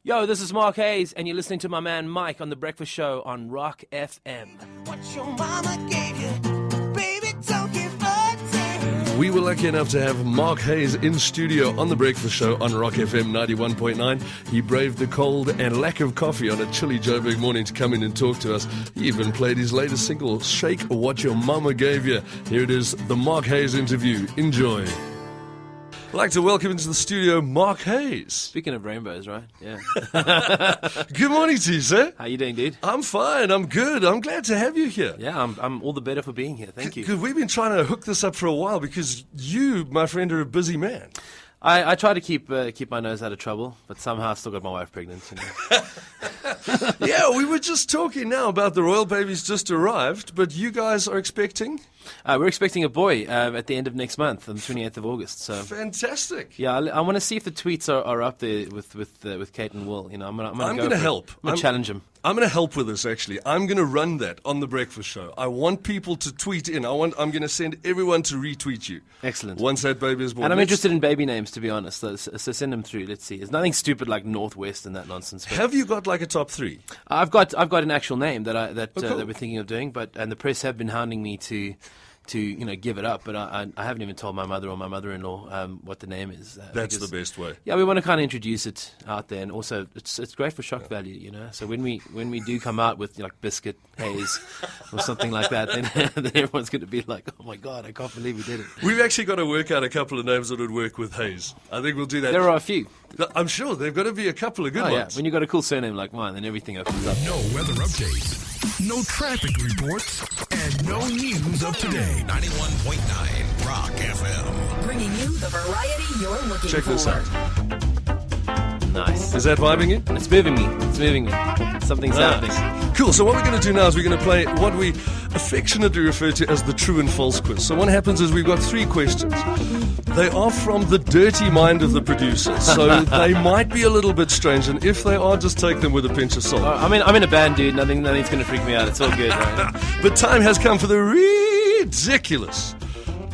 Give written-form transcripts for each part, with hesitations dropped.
Yo, this is Mark Haze, and you're listening to my man Mike on The Breakfast Show on RockFM. What your mama gave you, baby, don't give a damn. We were lucky enough to have Mark Haze in studio on The Breakfast Show on RockFM 91.9. He braved the cold and lack of coffee on a chilly Joburg morning to come in and talk to us. He even played his latest single, Shake What Your Mama Gave You. Here it is, the Mark Haze interview. Enjoy. I'd like to welcome into the studio Mark Haze. Speaking of rainbows, right? Yeah. Good morning to you, sir. How you doing, dude? I'm fine. I'm good. I'm glad to have you here. Yeah, I'm all the better for being here. Thank you. Because we've been trying to hook this up for a while because you, my friend, are a busy man. I try to keep my nose out of trouble, but somehow I still got my wife pregnant. You know? Yeah, we were just talking now about the royal baby's just arrived, but you guys are expecting? We're expecting a boy at the end of next month, on the 28th of August. So Fantastic. yeah, I want to see if the tweets are up there with Kate and Will. You know, I'm going to help. I'm going to challenge him. I'm going to help with this, actually. I'm going to run that on The Breakfast Show. I want people to tweet in. I'm going to send everyone to retweet you. Excellent. Once that baby is born. And I'm interested in baby names, to be honest. So send them through. Let's see. There's nothing stupid like Northwest and that nonsense. Have you got like a top three? I've got an actual name that cool. that we're thinking of doing, and the press have been hounding me to give it up, but I haven't even told my mother or my mother-in-law what the name is. That's the best way. Yeah, we want to kind of introduce it out there, and also it's great for shock value, you know. So when we do come out with like Biscuit Haze or something like that, then everyone's going to be like, oh my god, I can't believe we did it. We've actually got to work out a couple of names that would work with Haze. I think we'll do that. There are a few. I'm sure there've got to be a couple of good Oh yeah, ones. when you've got a cool surname like mine, then everything opens up. No weather updates, no traffic reports, and no news of today. 91.9 Rock FM. Bringing you the variety you're looking Check for. this out. Nice. Is that vibing you? It's moving me. Something's happening. Cool, so what we're going to do now is we're going to play what we affectionately refer to as the true and false quiz. So what happens is we've got three questions. They are from the dirty mind of the producer, so they might be a little bit strange, and if they are, just take them with a pinch of salt. I'm in a band, dude. Nothing's going to freak me out. It's all good, right? But time has come for the ridiculous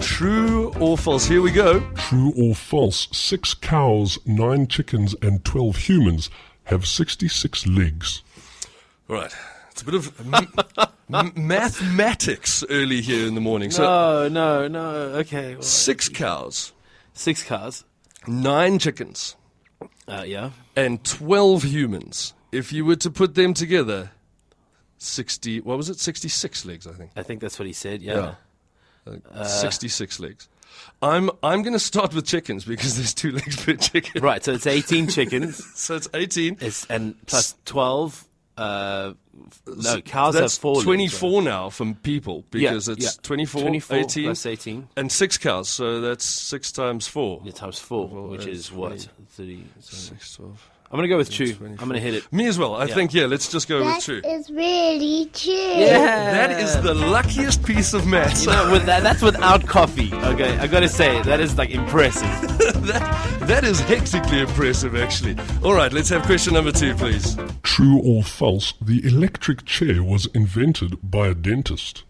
true or false. Here we go. True or false, 6 cows, 9 chickens, and 12 humans have 66 legs. All right. It's a bit of mathematics early here in the morning. No. Okay. Well, 6 cows, 6 cars. 9 chickens, Yeah. and 12 humans. If you were to put them together, 66 legs, I think. I think that's what he said. Yeah. 66 legs. I'm going to start with chickens because there's 2 legs per chicken. Right. So it's 18 chickens. So it's 18. And plus 12. Cows have 4 legs. 24 right? now from people because it's 24 18, plus 18. and 6 cows. So that's 6 times 4. Yeah, times 4, which that's is what? 20. 30. So 6, 12. I'm going to go with true. I'm going to hit it. Me as well. I think, let's just go with true. That is really true. Yeah. That is the luckiest piece of maths. You know, that's without coffee. Okay, I got to say, that is like impressive. that is hectically impressive, actually. All right, let's have question number 2, please. True or false, the electric chair was invented by a dentist.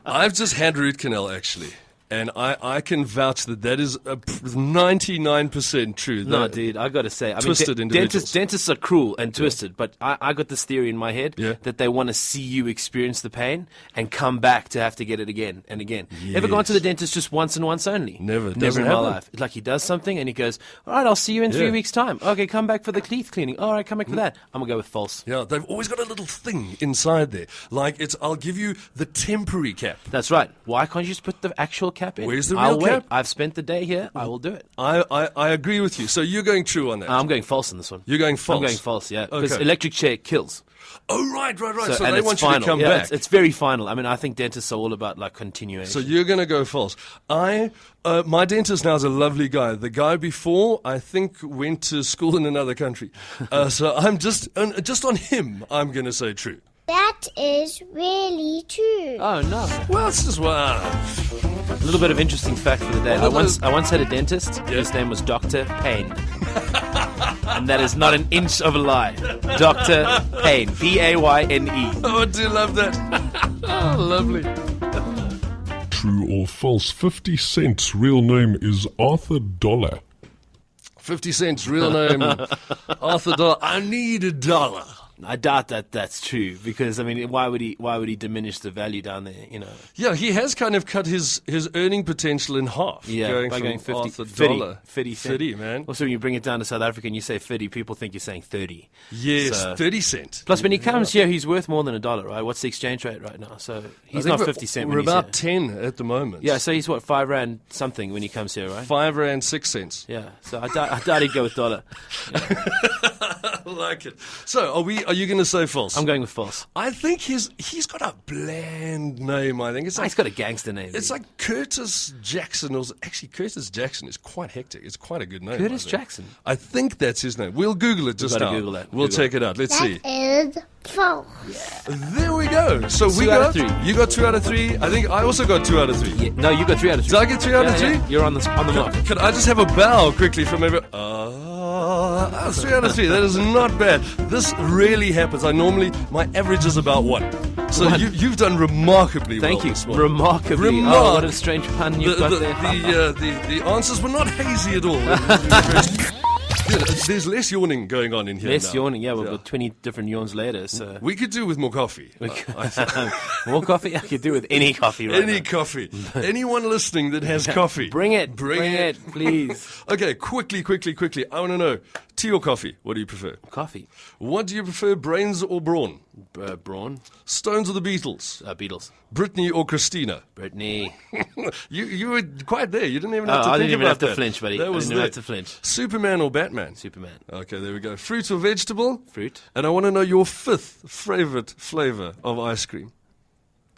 I've just had root canal, actually. And I can vouch that is 99% true. No, dude, I got to say, Twisted individuals. Dentists are cruel and twisted, but I got this theory in my head that they want to see you experience the pain and come back to have to get it again and again. Yes. Ever gone to the dentist just once and once only? Never in doesn't my happen. life. It's like he does something and he goes, all right, I'll see you in 3 weeks' time. Okay, come back for the teeth cleaning. All right, come back for that. I'm going to go with false. Yeah, they've always got a little thing inside there. Like I'll give you the temporary cap. That's right. Why can't you just put the actual cap in? Where's the I'll real wait. cap? I've spent the day here. I will do it. I agree with you. So you're going true on that. I'm going false on this one. You're going false? I'm going false, yeah. Because Okay. electric chair kills. Oh, right. So and they it's want final. you to come yeah, back. It's very final. I mean, I think dentists are all about like continuation. So you're going to go false. My dentist now is a lovely guy. The guy before, I think, went to school in another country. So I'm just on him, I'm going to say true. That is really true. Oh, no. Well, it's just, A little bit of interesting fact for the day. I once had a dentist. Yeah. His name was Dr. Payne. And that is not an inch of a lie. Dr. Payne. Payne. Oh, I do love that. Oh, lovely. True or false, 50 Cent's real name is Arthur Dollar. 50 cents, real name, Arthur Dollar. I need $1. I doubt that that's true because I mean, why would he diminish the value down there? You know. Yeah, he has kind of cut his earning potential in half. Yeah, by going 50, Arthur 50, Dollar. 50 cent. 50, man. Also, when you bring it down to South Africa and you say 50, people think you're saying 30. Yes, So- 30 cent. Plus, when he comes here, he's worth more than $1, right? What's the exchange rate right now? So he's not 50 cent. We're when he's about here. 10 at the moment. Yeah, so he's what, 5 rand something when he comes here, right? 5 rand 6 cents. Yeah, so I doubt he'd go with $1. I like it. So, are you going to say false? I'm going with false. I think he's got a bland name. I think it's He's got a gangster name. It's like Curtis Jackson. Actually, Curtis Jackson is quite hectic. It's quite a good name. Curtis I think. Jackson. I think that's his name. We'll Google it just gotta now. Google that. We'll Google check it out. Let's see. That is false. There we go. So we 2 out got of 3. You got 2 out of 3. I think I also got 2 out of 3. Yeah, no, you got 3 out of 3. Did I get 3 out of 3? Yeah, you're on the mark. Could I just have a bow quickly from everyone? 3 out of 3. That is not bad. This rarely happens. My average is about 1. So you've done remarkably well. Thank you. this morning. Remarkably. Oh, what a strange pun you've got there. The answers were not hazy at all. There's less yawning going on in here Less now. yawning. Yeah, we've got 20 different yawns later. So We could do with more coffee. more coffee. I could do with any coffee right Any now. coffee. Anyone listening that has coffee. Bring it. Bring it. Please. Okay, quickly. I want to know, tea or coffee? What do you prefer? Coffee. What do you prefer, brains or brawn? Brawn. Stones or the Beatles? Beatles. Britney or Christina? Brittany. You were quite there. You didn't even have to I think didn't even about have to that. flinch, buddy. That was I didn't there. have to flinch. Superman or Batman? Superman. Okay, there we go. Fruit or vegetable? Fruit. And I want to know your 5th favorite flavor of ice cream.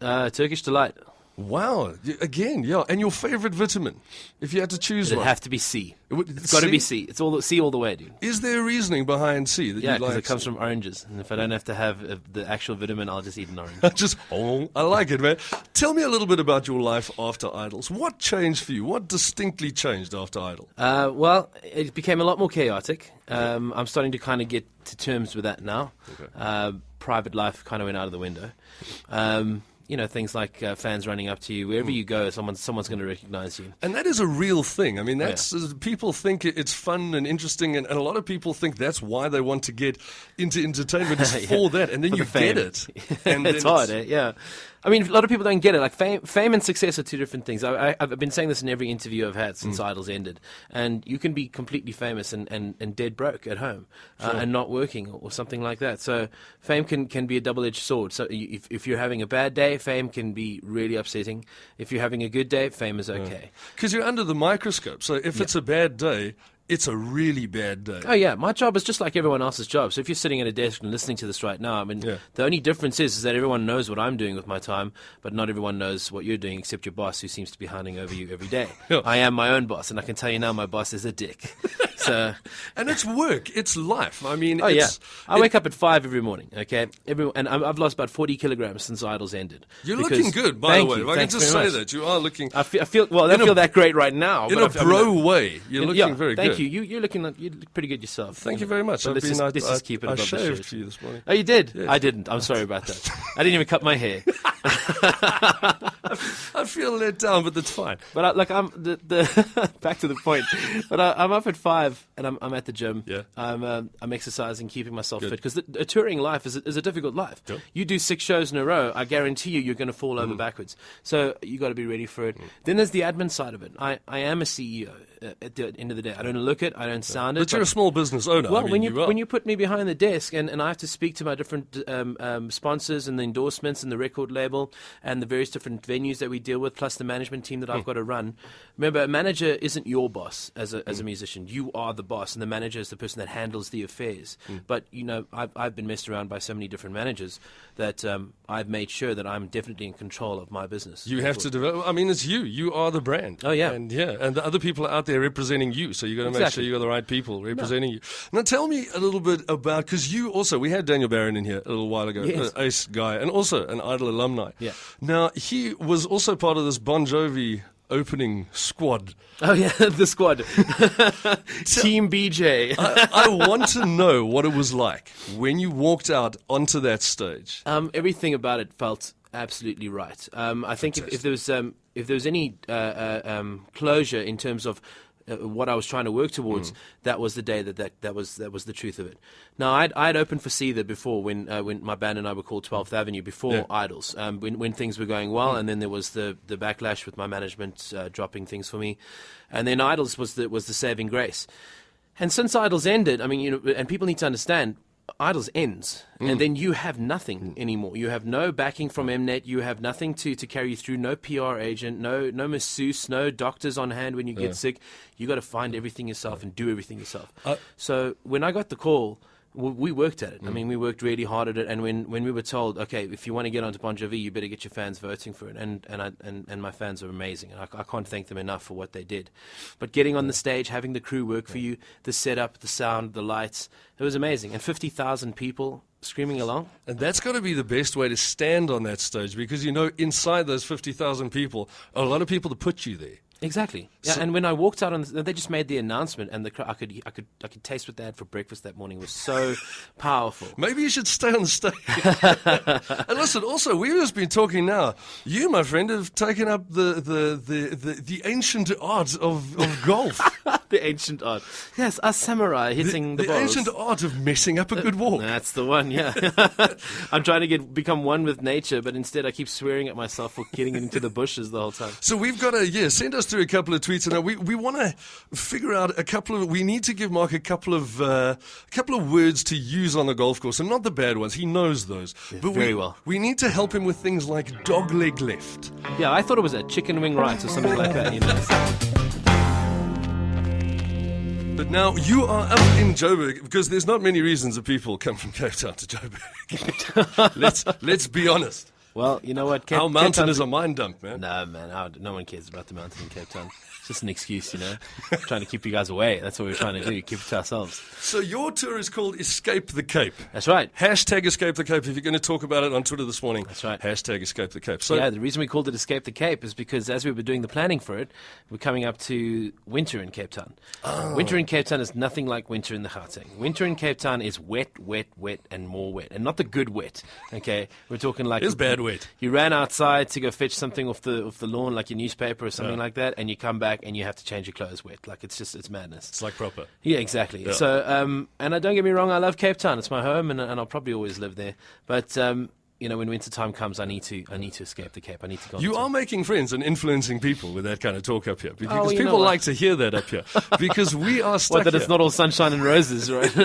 Turkish Delight. Wow. Again, yeah. And your favorite vitamin, if you had to choose It'd one. have to be C. Would- It's got to C? be C. It's all C all the way, dude. Is there a reasoning behind C that Yeah, you because like? it comes from oranges. And if I don't have to have the actual vitamin, I'll just eat an orange. I like it, man. Tell me a little bit about your life after Idols. What changed for you? What distinctly changed after Idol? Well, it became a lot more chaotic. I'm starting to kind of get to terms with that now. Private life kind of went out of the window. Things like fans running up to you. Wherever you go, someone's going to recognize you. And that is a real thing. I mean, people think it's fun and interesting, and a lot of people think that's why they want to get into entertainment is for that, and then For you the fame. get it. And It's then hard, yeah. I mean, a lot of people don't get it. Like fame and success are two different things. I've been saying this in every interview I've had since Idols ended. And you can be completely famous and dead broke at home and not working or something like that. So fame can be a double-edged sword. So if you're having a bad day, fame can be really upsetting. If you're having a good day, fame is okay. Because you're under the microscope. So if it's a bad day, it's a really bad day. Oh, yeah. My job is just like everyone else's job. So if you're sitting at a desk and listening to this right now, I mean, the only difference is that everyone knows what I'm doing with my time, but not everyone knows what you're doing except your boss, who seems to be hounding over you every day. Yeah. I am my own boss, and I can tell you now my boss is a dick. So, And it's work. It's life. I mean, I wake up at 5 every morning, okay? And I've lost about 40 kilograms since Idols ended. You're Because- looking good, by the Thank way. you. If I can Thanks just very say much. that. You are looking I feel well, I don't feel that great right now. in but a bro way. You're looking very thank good. you. You look pretty good yourself. Thank you very much. So let's just keep it I above the shaved shirt. for you this morning. Oh, you did? Yes. I didn't. I'm sorry about that. I didn't even cut my hair. I feel let down, but that's fine. But I'm back to the point. But I'm up at 5 and I'm at the gym. Yeah. I'm exercising, keeping myself Good. fit because a touring life is a difficult life. Sure. You do 6 shows in a row, I guarantee you're going to fall over backwards. So you got to be ready for it. Then there's the admin side of it. I am a CEO at the end of the day. I don't look it. I don't sound it. But you're a small business owner. Well, I mean, when you put me behind the desk and I have to speak to my different sponsors and the endorsements and the record label and the various different venues that we deal with, plus the management team that I've got to run. Remember, a manager isn't your boss as a musician. You are the boss, and the manager is the person that handles the affairs. But I've been messed around by so many different managers that I've made sure that I'm definitely in control of my business. you have to develop. I mean, it's you. You are the brand. Oh, yeah. and the other people are out there representing you. So you got to make Exactly. sure you got the right people representing you. Now, tell me a little bit about, because we had Daniel Barron in here a little while ago, Yes. an ace guy, and also an Idol alumni. Yeah. Now he was also part of this Bon Jovi opening squad. Oh, yeah, the squad. Team BJ. I want to know what it was like when you walked out onto that stage. Everything about it felt absolutely right. I think if there was any closure in terms of what I was trying to work towards, that was the day that was the truth of it. Now, I'd opened for Seether before when my band and I were called 12th Avenue before Idols, when things were going well, and then there was the backlash with my management dropping things for me, and then Idols was the saving grace. And since Idols ended, I mean, and people need to understand, Idols ends, and then you have nothing anymore. You have no backing from Mnet. You have nothing to carry you through. No PR agent. No masseuse. No doctors on hand when you get sick. You got to find everything yourself and do everything yourself. So when I got the call, we worked at it. I mean, we worked really hard at it. And when we were told, okay, if you want to get onto Bon Jovi, you better get your fans voting for it. And my fans are amazing. And I can't thank them enough for what they did. But getting on the stage, having the crew work for you, the setup, the sound, the lights, it was amazing. And 50,000 people screaming along. And that's got to be the best way to stand on that stage, because inside those 50,000 people, a lot of people to put you there. Exactly. Yeah, and when I walked out they just made the announcement, and I could taste what they had for breakfast that morning. It was so powerful. Maybe you should stay on the stage. And listen, also, we've just been talking now. You, my friend, have taken up the ancient art of golf. The ancient art. Yes, a samurai hitting the balls. The ancient art of messing up a good walk. That's the one, yeah. I'm trying to become one with nature, but instead I keep swearing at myself for getting into the bushes the whole time. So we've got send us through a couple of tweets, and we want to figure out we need to give Mark a couple of words to use on the golf course, and not the bad ones. He knows those. Yeah, but very well. We need to help him with things like dog leg left. Yeah, I thought it was a chicken wing right or something like that. But now you are up in Joburg, because there's not many reasons that people come from Cape Town to Joburg. Let's be honest. Well, you know what? Our mountain is a mine dump, man. No, man. No one cares about the mountain in Cape Town. It's just an excuse, trying to keep you guys away. That's what we're trying to do, keep it to ourselves. So your tour is called Escape the Cape. That's right. Hashtag Escape the Cape. If you're going to talk about it on Twitter this morning. That's right. Hashtag Escape the Cape. So, yeah, the reason we called it Escape the Cape is because as we were doing the planning for it, we're coming up to winter in Cape Town. Winter in Cape Town is nothing like winter in the Gauteng. Winter in Cape Town is wet, wet, wet, and more wet. And not the good wet, okay? We're talking like... It's bad wet. You ran outside to go fetch something off the lawn, like your newspaper or something like that, and you come back and you have to change your clothes wet. Like, it's madness. It's like proper. Yeah, exactly. Yeah. So, and don't get me wrong, I love Cape Town. It's my home, and I'll probably always live there. But when winter time comes, I need to escape the Cape. I need to go. You are making friends and influencing people with that kind of talk up here, because you people like to hear that up here. Because we are stuck that here. It's not all sunshine and roses, right?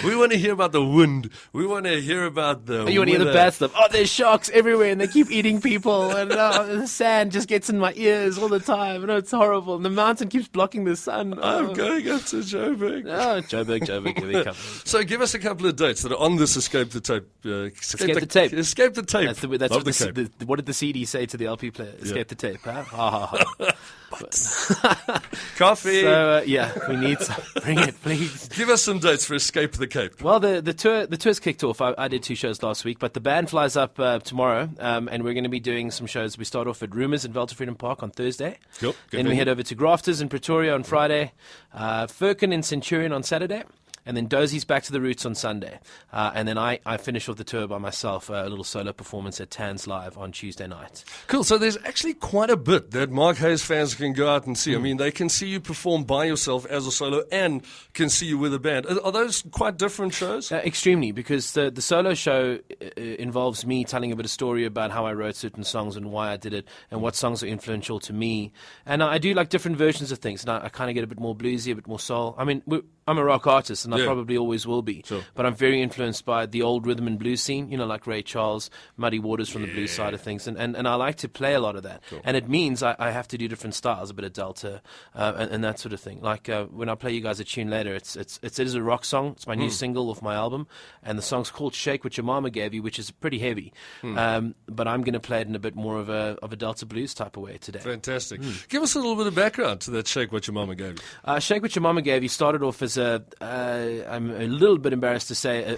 We want to hear about the wind. We want to hear about the. You want to hear the bad stuff? Oh, there's sharks everywhere, and they keep eating people, and the sand just gets in my ears all the time. And it's horrible. And the mountain keeps blocking the sun. I'm going up to Joburg. Oh, Joburg, here we come. So give us a couple of dates that are on this Escape the Tape. Escape the Tape. Escape the Tape. That's Love what, what did the CD say to the LP player? Escape the tape, huh? Ha, ha, ha. Coffee. So, we need some. Bring it, please. Give us some dates for Escape the Cape. Well, the tour's kicked off. I did 2 shows last week, but the band flies up tomorrow, and we're going to be doing some shows. We start off at Rumours in Velta Freedom Park on Thursday. Cool. Then we head over to Grafters in Pretoria on Friday, Firkin in Centurion on Saturday, and then Dozie's back to the Roots on Sunday. And then I finish off the tour by myself, a little solo performance at Tans Live on Tuesday night. Cool. So there's actually quite a bit that Mark Haze fans can go out and see. I mean, they can see you perform by yourself as a solo and can see you with a band. Are those quite different shows? Extremely, because the solo show involves me telling a bit of story about how I wrote certain songs and why I did it and what songs are influential to me. And I do like different versions of things. And I kind of get a bit more bluesy, a bit more soul. I mean, I'm a rock artist, and I probably always will be. Sure. But I'm very influenced by the old rhythm and blues scene, like Ray Charles, Muddy Waters from the blues side of things. And I like to play a lot of that. Cool. And it means I have to do different styles, a bit of Delta, and that sort of thing. Like when I play you guys a tune later, it is a rock song. It's my new single off my album. And the song's called Shake What Your Mama Gave You, which is pretty heavy. But I'm going to play it in a bit more of a Delta blues type of way today. Fantastic. Give us a little bit of background to that Shake What Your Mama Gave You. Shake What Your Mama Gave You started off as I'm a little bit embarrassed to say,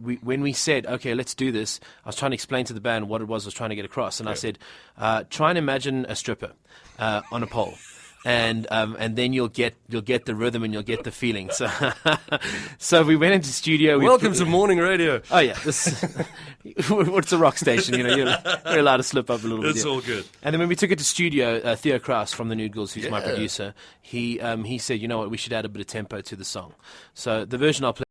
when we said, okay, let's do this, I was trying to explain to the band what it was I was trying to get across. And I said, try and imagine a stripper on a pole. and then you'll get the rhythm and you'll get the feeling. So so we went into studio. Welcome to morning radio. Oh yeah, what's a rock station? You're allowed to slip up a little bit. It's all good. And then when we took it to studio, Theo Kraus from the Nude Girls, who's my producer, he said, you know what, we should add a bit of tempo to the song. So the version I'll play